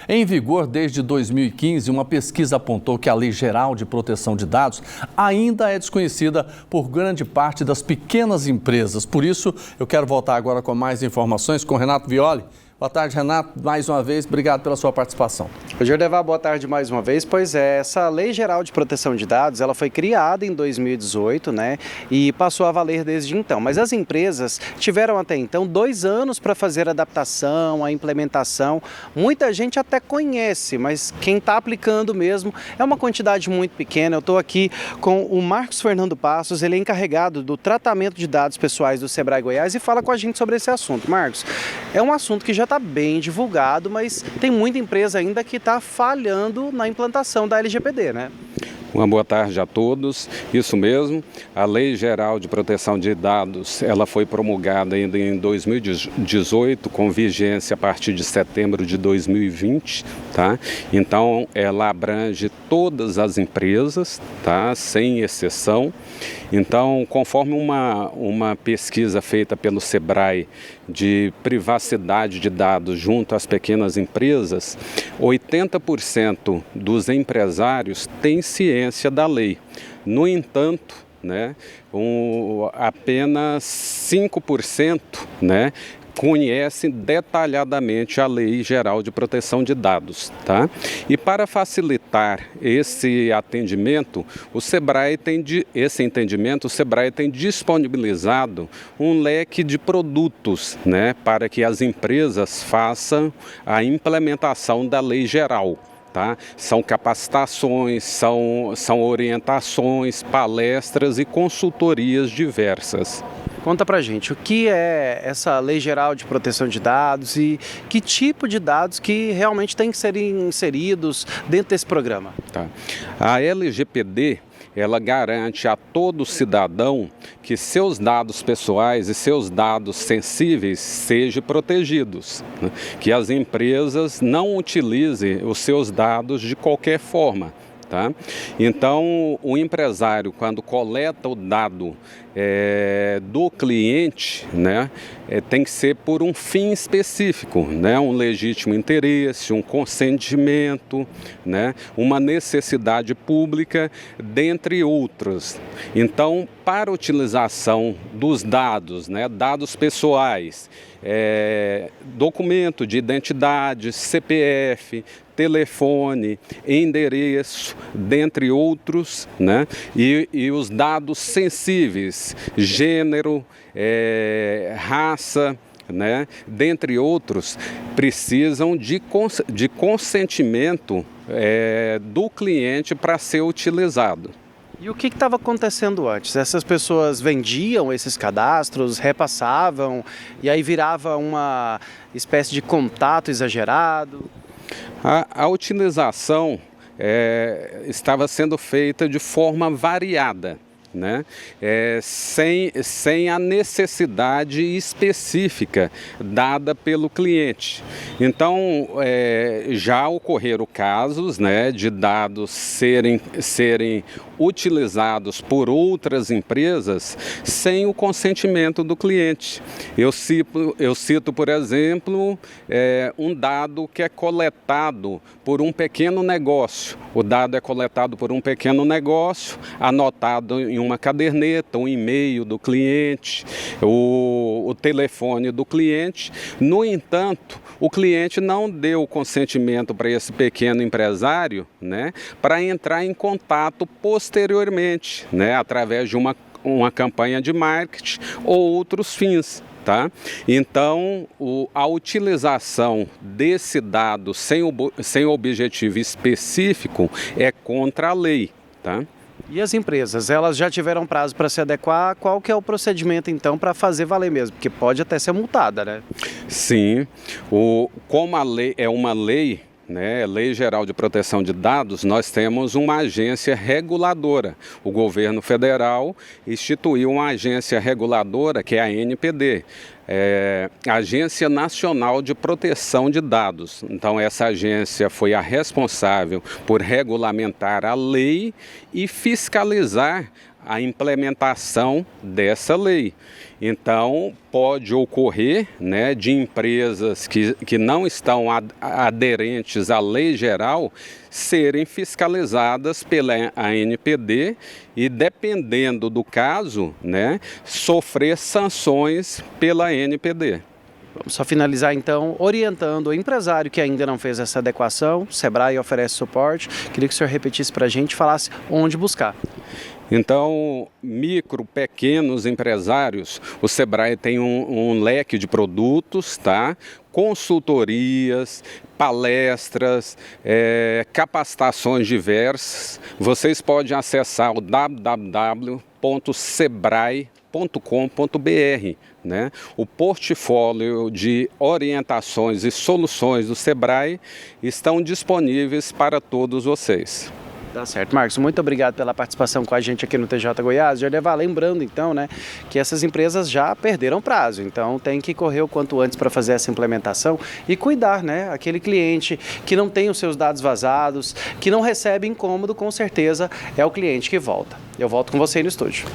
Em vigor desde 2015, uma pesquisa apontou que a Lei Geral de Proteção de Dados ainda é desconhecida por grande parte das pequenas empresas. Por isso, eu quero voltar agora com mais informações com Renato Violi. Boa tarde, Renato. Mais uma vez, obrigado pela sua participação. Jordevar, boa tarde mais uma vez. Pois é, essa Lei Geral de Proteção de Dados, ela foi criada em 2018, né? E passou a valer desde então. Mas as empresas tiveram até então 2 anos para fazer a adaptação, a implementação. Muita gente até conhece, mas quem está aplicando mesmo é uma quantidade muito pequena. Eu estou aqui com o Marcos Fernando Passos, ele é encarregado do tratamento de dados pessoais do Sebrae Goiás e fala com a gente sobre esse assunto. Marcos, é um assunto que já está bem divulgado, mas tem muita empresa ainda que está falhando na implantação da LGPD, né? Uma boa tarde a todos. Isso mesmo, a Lei Geral de Proteção de Dados, ela foi promulgada ainda em 2018, com vigência a partir de setembro de 2020, tá? Então, ela abrange todas as empresas, tá? Sem exceção. Então, conforme uma pesquisa feita pelo Sebrae de privacidade de dados junto às pequenas empresas, 80% dos empresários têm ciência da lei. No entanto, né, apenas 5%, né, conhecem detalhadamente a Lei Geral de Proteção de Dados, tá? E para facilitar esse atendimento, o Sebrae tem disponibilizado um leque de produtos, né, para que as empresas façam a implementação da Lei Geral. Tá? São capacitações, são orientações, palestras e consultorias diversas. Conta pra gente, o que é essa Lei Geral de Proteção de Dados e que tipo de dados que realmente tem que ser inseridos dentro desse programa? Tá. A LGPD, ela garante a todo cidadão que seus dados pessoais e seus dados sensíveis sejam protegidos, né? Que as empresas não utilizem os seus dados de qualquer forma. Tá? Então, o empresário, quando coleta o dado do cliente, né, tem que ser por um fim específico, né, um legítimo interesse, um consentimento, né, uma necessidade pública, dentre outros. Então, para a utilização dos dados, né, dados pessoais, documento de identidade, CPF, telefone, endereço, dentre outros, né? E os dados sensíveis, gênero, raça, né? Dentre outros, precisam de consentimento do cliente para ser utilizado. E o que estava acontecendo antes? Essas pessoas vendiam esses cadastros, repassavam, e aí virava uma espécie de contato exagerado? A utilização estava sendo feita de forma variada, né? Sem a necessidade específica dada pelo cliente. Então, já ocorreram casos, né, de dados serem utilizados por outras empresas sem o consentimento do cliente. Eu cito, por exemplo, um dado que é coletado por um pequeno negócio. O dado é coletado por um pequeno negócio, anotado em uma caderneta, um e-mail do cliente, o telefone do cliente. No entanto, o cliente não deu consentimento para esse pequeno empresário, né, para entrar em contato posteriormente, né, através de uma campanha de marketing ou outros fins. Tá? Então, a utilização desse dado sem objetivo específico é contra a lei. Tá? E as empresas, elas já tiveram prazo para se adequar? Qual que é o procedimento, então, para fazer valer mesmo? Porque pode até ser multada, né? Sim. Como a lei é uma lei, né, Lei Geral de Proteção de Dados, nós temos uma agência reguladora. O governo federal instituiu uma agência reguladora, que é a ANPD, Agência Nacional de Proteção de Dados. Então, essa agência foi a responsável por regulamentar a lei e fiscalizar a implementação dessa lei. Então, pode ocorrer, né, de empresas que não estão aderentes à lei geral serem fiscalizadas pela ANPD e, dependendo do caso, né, sofrer sanções pela ANPD. Vamos só finalizar então orientando o empresário que ainda não fez essa adequação. O Sebrae oferece suporte. Queria que o senhor repetisse para a gente e falasse onde buscar. Então, micro, pequenos empresários, o Sebrae tem um leque de produtos, tá? Consultorias, palestras, capacitações diversas. Vocês podem acessar o www.sebrae.com.br, né? O portfólio de orientações e soluções do Sebrae estão disponíveis para todos vocês. Tá certo, Marcos. Muito obrigado pela participação com a gente aqui no TJ Goiás. Já levar lembrando então, né, que essas empresas já perderam prazo, então tem que correr o quanto antes para fazer essa implementação e cuidar, né, aquele cliente que não tem os seus dados vazados, que não recebe incômodo, com certeza é o cliente que volta. Eu volto com você aí no estúdio.